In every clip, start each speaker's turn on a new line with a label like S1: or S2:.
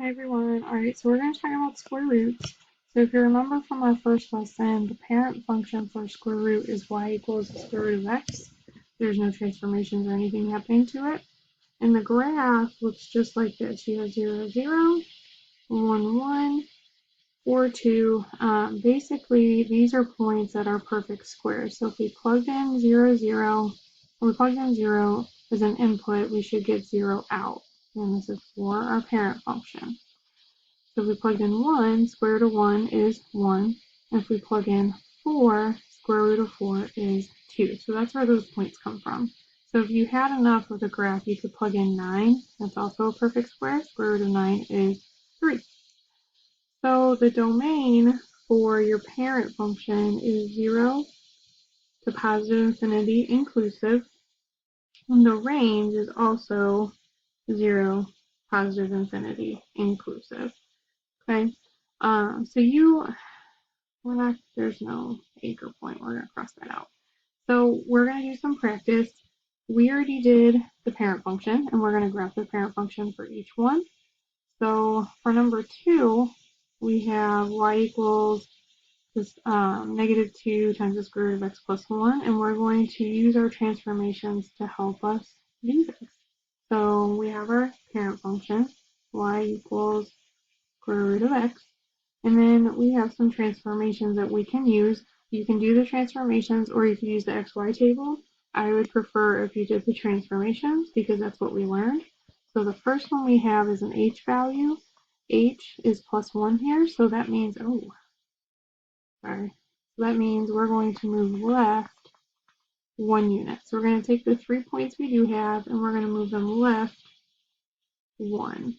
S1: Hi everyone. Alright, so we're going to talk about square roots. So if you remember from our first lesson, the parent function for a square root is y equals the square root of x. There's no transformations or anything happening to it. And the graph looks just like this. You have 0, 0, 1, 1, 4, 2. Basically, these are points that are perfect squares. So if we plugged in 0, 0, or we plugged in 0 as an input, we should get 0 out. And this is for our parent function. So if we plug in 1, square root of 1 is 1. And if we plug in 4, square root of 4 is 2. So that's where those points come from. So if you had enough of the graph, you could plug in 9. That's also a perfect square. Square root of 9 is 3. So the domain for your parent function is 0 to positive infinity inclusive. And the range is also 0, positive infinity inclusive. Okay. There's no anchor point. We're going to cross that out. So we're going to do some practice. We already did the parent function, and we're going to graph the parent function for each one. So for number 2, we have y equals this negative 2 times the square root of x plus 1, and we're going to use our transformations to help us do this. So we have our parent function, y equals square root of x. And then we have some transformations that we can use. You can do the transformations or you can use the XY table. I would prefer if you did the transformations because that's what we learned. So the first one we have is an H value. H is plus 1 here, so that means, that means we're going to move left 1 unit. So we're going to take the 3 points we do have and we're going to move them left 1.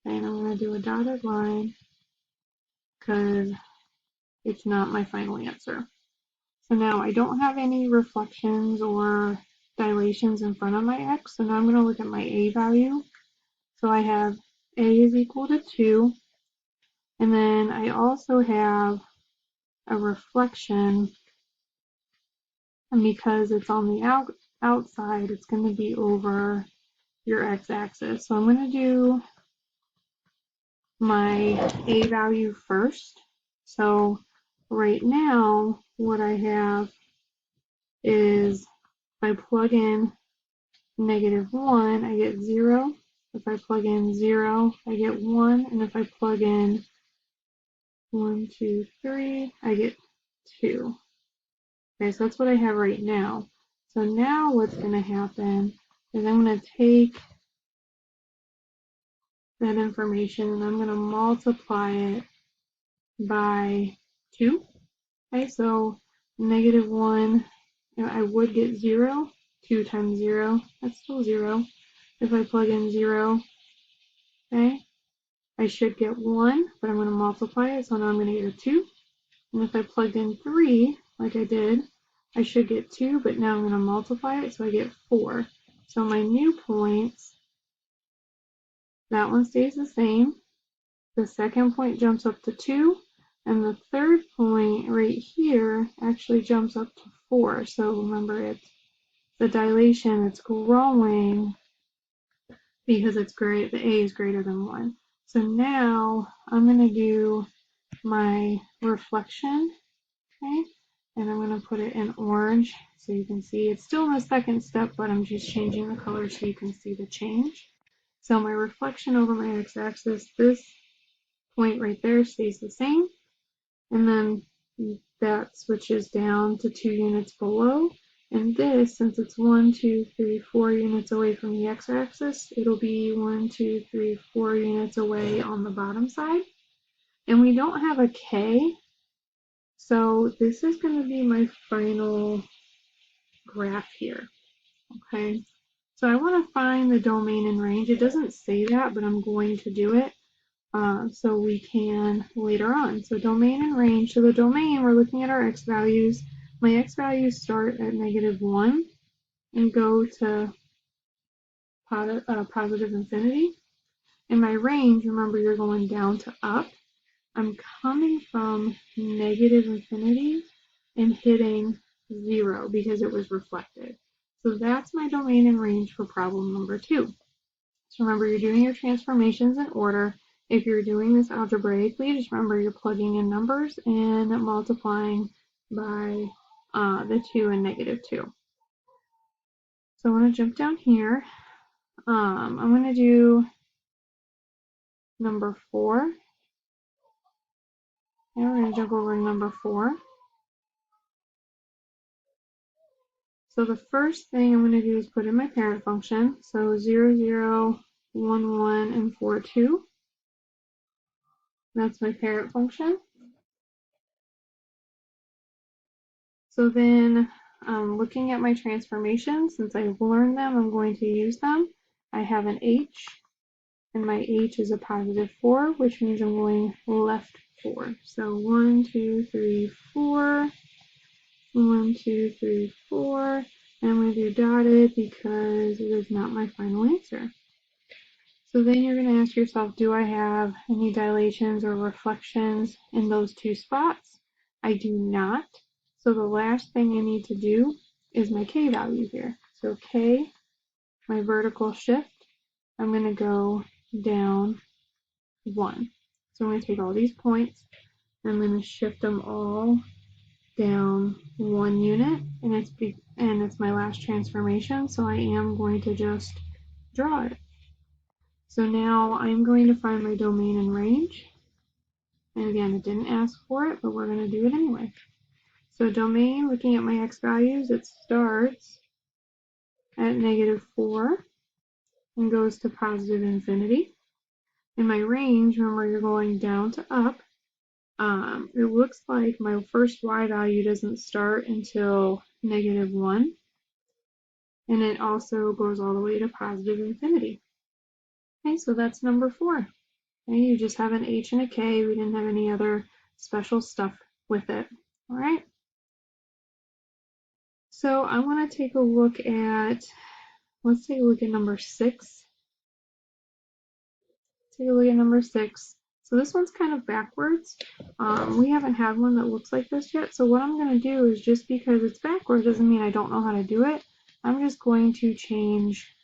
S1: And I'm going to do a dotted line because it's not my final answer. So now I don't have any reflections or dilations in front of my x, so now I'm going to look at my a value. So I have a is equal to 2, and then I also have a reflection, and because it's on the outside, it's going to be over your x-axis. So I'm going to do my a value first. So right now, what I have is if I plug in -1, I get 0. If I plug in 0, I get 1. And if I plug in 1, 2, 3, I get 2. Okay, so that's what I have right now. So now what's going to happen is I'm going to take that information and I'm going to multiply it by 2. Okay, so -1, I would get 0. 2 times 0, that's still 0. If I plug in 0, okay, I should get 1, but I'm going to multiply it, so now I'm going to get a 2. And if I plugged in 3, like I did, I should get 2, but now I'm going to multiply it, so I get 4. So my new points, that one stays the same. The second point jumps up to 2, and the third point right here actually jumps up to 4. So remember, it's the dilation, it's growing because it's great. The a is greater than 1. So now I'm going to do my reflection, okay, and I'm going to put it in orange so you can see it's still in the second step, but I'm just changing the color so you can see the change. So my reflection over my x-axis, this point right there stays the same, and then that switches down to 2 units below. And this, since it's 1, 2, 3, 4 units away from the x-axis, it'll be 1, 2, 3, 4 units away on the bottom side. And we don't have a k, so this is going to be my final graph here. Okay, so I want to find the domain and range. It doesn't say that, but I'm going to do it so we can later on. So domain and range. So the domain, we're looking at our x values. My x values start at -1 and go to positive infinity. And my range, remember, you're going down to up. I'm coming from negative infinity and hitting 0 because it was reflected. So that's my domain and range for problem number 2. So remember, you're doing your transformations in order. if you're doing this algebraically, just remember you're plugging in numbers and multiplying by the 2 and -2. So I'm going to jump down here. I'm going to do number 4. And we're going to jump over to number 4. So the first thing I'm going to do is put in my parent function. So 0, 0, 1, 1, and 4, 2. That's my parent function. So then looking at my transformations, since I've learned them, I'm going to use them. I have an h, and my h is a +4, which means I'm going left 4. So 1, 2, 3, 4. 1, 2, 3, 4. And I'm going to do dotted because it is not my final answer. So then you're going to ask yourself, do I have any dilations or reflections in those two spots? I do not. So the last thing I need to do is my k value here. So k, my vertical shift, I'm going to go down 1. So I'm going to take all these points, and I'm going to shift them all down 1 unit, and it's my last transformation, so I am going to just draw it. So now I'm going to find my domain and range. And again, it didn't ask for it, but we're going to do it anyway. So domain, looking at my x values, it starts at -4 and goes to +infinity. In my range, remember you're going down to up. It looks like my first y value doesn't start until -1. And it also goes all the way to +infinity. Okay, so that's number 4. Okay, you just have an h and a k. We didn't have any other special stuff with it. All right. So I want to take a look at, let's take a look at number 6. Take a look at number 6. So this one's kind of backwards. We haven't had one that looks like this yet. So what I'm going to do is, just because it's backwards doesn't mean I don't know how to do it. I'm just going to change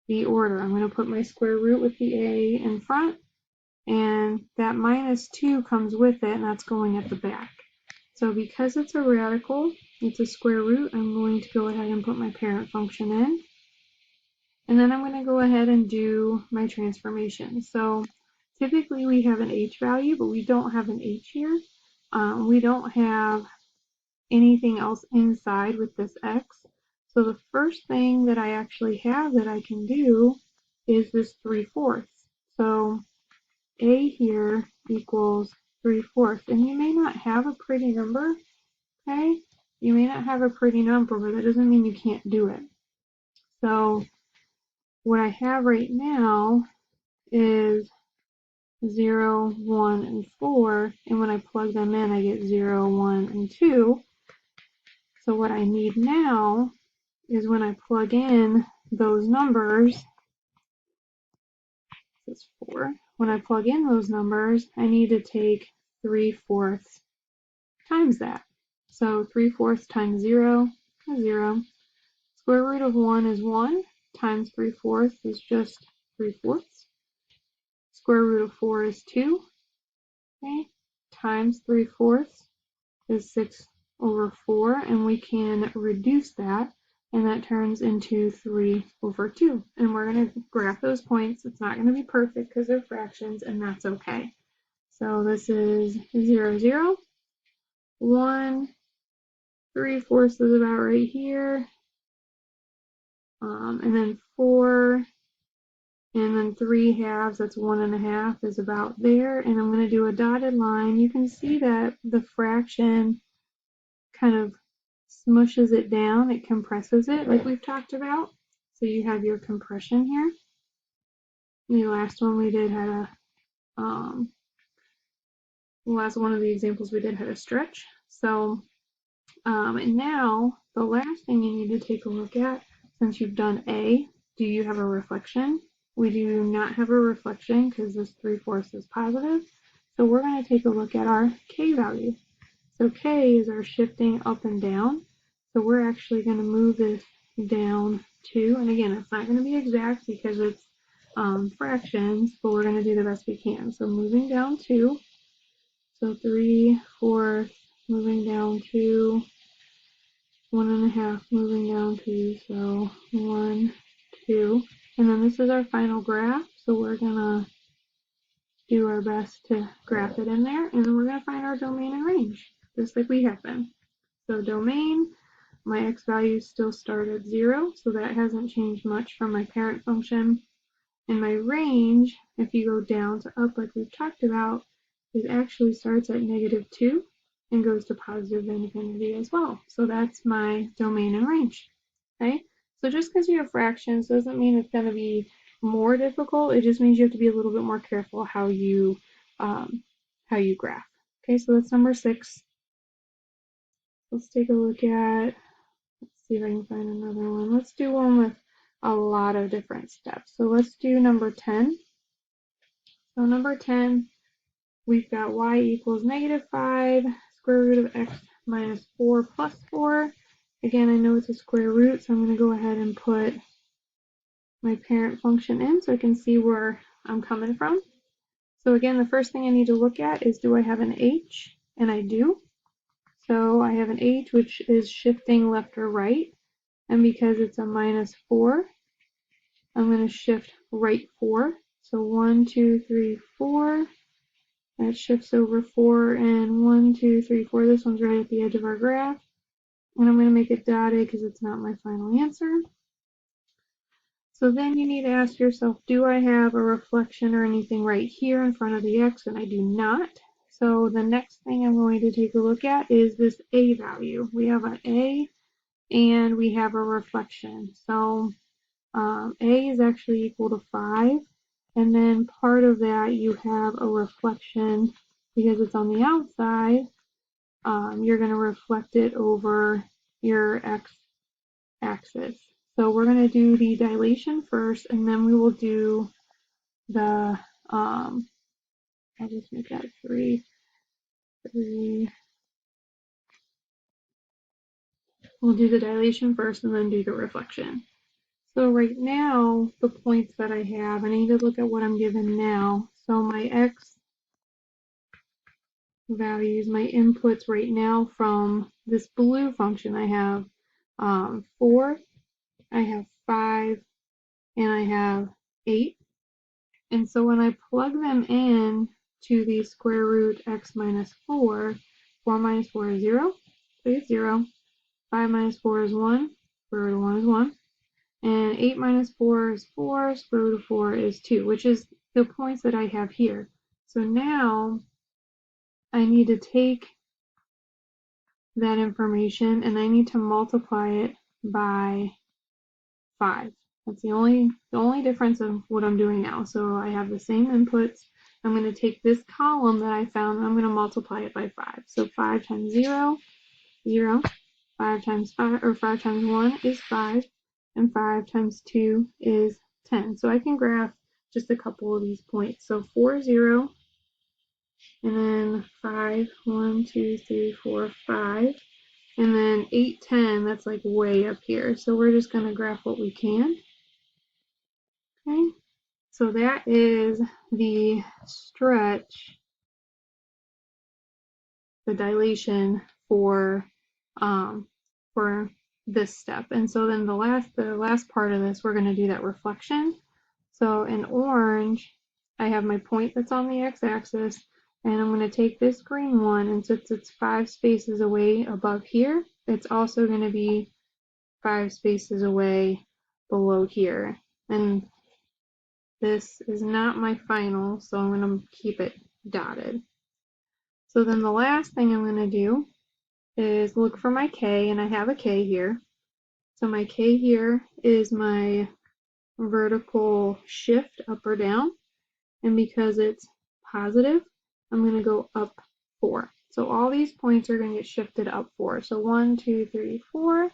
S1: the order. I'm going to put my square root with the a in front, and that -2 comes with it, and that's going at the back. So because it's a radical, it's a square root, I'm going to go ahead and put my parent function in. And then I'm going to go ahead and do my transformation. So typically we have an h value, but we don't have an h here. We don't have anything else inside with this x. So the first thing that I actually have that I can do is this 3/4. So a here equals 3/4. And you may not have a pretty number, okay? You may not have a pretty number, but that doesn't mean you can't do it. So what I have right now is 0, 1, and 4. And when I plug them in, I get 0, 1, and 2. So what I need now is, when I plug in those numbers, this is 4. When I plug in those numbers, I need to take 3/4 times that. So 3/4 times 0 is 0. Square root of 1 is 1, times 3/4 is just 3/4. Square root of 4 is 2, okay, times 3/4 is 6/4, and we can reduce that, and that turns into 3/2. And we're going to graph those points. It's not going to be perfect because they're fractions, and that's okay. So this is 0, 0, 1, 3/4 is about right here, and then 4, and then 3/2, that's 1.5, is about there. And I'm going to do a dotted line. You can see that the fraction kind of smushes it down, it compresses it like we've talked about. So you have your compression here. The last one we did had a, last one of the examples we did had a stretch. So, and now the last thing you need to take a look at, since you've done A, do you have a reflection? We do not have a reflection because this 3/4 is positive. So we're going to take a look at our k value. So k is our shifting up and down. So we're actually going to move this down 2. And again, it's not going to be exact because it's fractions, but we're going to do the best we can. So moving down 2, so 3/4, moving down 2, 1.5, moving down 2, so 1, 2. And then this is our final graph, so we're going to do our best to graph it in there, and then we're going to find our domain and range, just like we have been. So domain, my x values still start at 0, so that hasn't changed much from my parent function. And my range, if you go down to up like we've talked about, it actually starts at -2 and goes to positive infinity as well. So that's my domain and range. Okay? So just because you have fractions doesn't mean it's going to be more difficult. It just means you have to be a little bit more careful how you graph. Okay, so that's number 6. Let's take a look at, let's see if I can find another one. Let's do one with a lot of different steps. So let's do number 10. So number 10, we've got y equals -5 square root of x minus 4 plus 4. Again, I know it's a square root, so I'm going to go ahead and put my parent function in so I can see where I'm coming from. So again, the first thing I need to look at is, do I have an h? And I do. So I have an h which is shifting left or right. And because it's a -4, I'm going to shift right 4. So 1, 2, 3, 4. That shifts over 4, and 1, 2, 3, 4. This one's right at the edge of our graph. And I'm going to make it dotted because it's not my final answer. So then you need to ask yourself, do I have a reflection or anything right here in front of the x? And I do not. So the next thing I'm going to take a look at is this a value. We have an a and we have a reflection. So a is actually equal to 5. And then part of that you have a reflection because it's on the outside. You're going to reflect it over your x-axis. So we're going to do the dilation first, and then we will do the, I'll just make that 3. We'll do the dilation first and then do the reflection. So right now, the points that I have, I need to look at what I'm given now. So my x values, my inputs right now from this blue function, I have 4, I have 5, and I have 8. And so when I plug them in to the square root x minus 4, 4 minus 4 is 0, so it's 0. 5 minus 4 is 1, square root of 1 is 1. And 8 minus 4 is 4, square root of 4 is 2, which is the points that I have here. So now I need to take that information and I need to multiply it by 5. That's the only difference of what I'm doing now. So I have the same inputs. I'm going to take this column that I found and I'm going to multiply it by 5. So 5 times 0, 0. 5 times 5, or 5 times 1 is 5. And 5 times 2 is 10. So I can graph just a couple of these points. So 4, 0. And then 5, 1, 2, 3, 4, 5. And then 8, 10, that's like way up here. So we're just going to graph what we can. Okay, so that is the stretch, the dilation for this step. And so then the last part of this, we're going to do that reflection. So in orange, I have my point that's on the x-axis, and I'm going to take this green one, and since it's 5 spaces away above here, it's also going to be 5 spaces away below here. And this is not my final, so I'm going to keep it dotted. So then the last thing I'm going to do is look for my k, and I have a k here. So my k here is my vertical shift up or down, and because it's positive, I'm going to go up 4. So all these points are going to get shifted up 4. So 1, 2, 3, 4.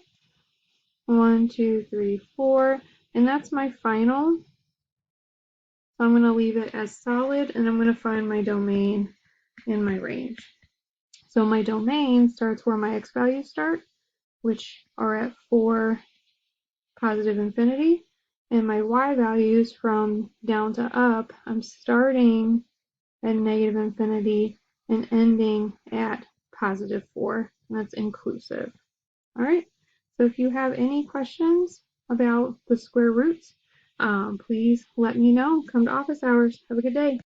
S1: 1, 2, 3, 4. And that's my final. So I'm going to leave it as solid, and I'm going to find my domain and my range. So my domain starts where my x values start, which are at 4, positive infinity. And my y values from down to up, I'm starting at negative infinity and ending at positive 4. That's inclusive. All right, so if you have any questions about the square roots, please let me know. Come to office hours. Have a good day.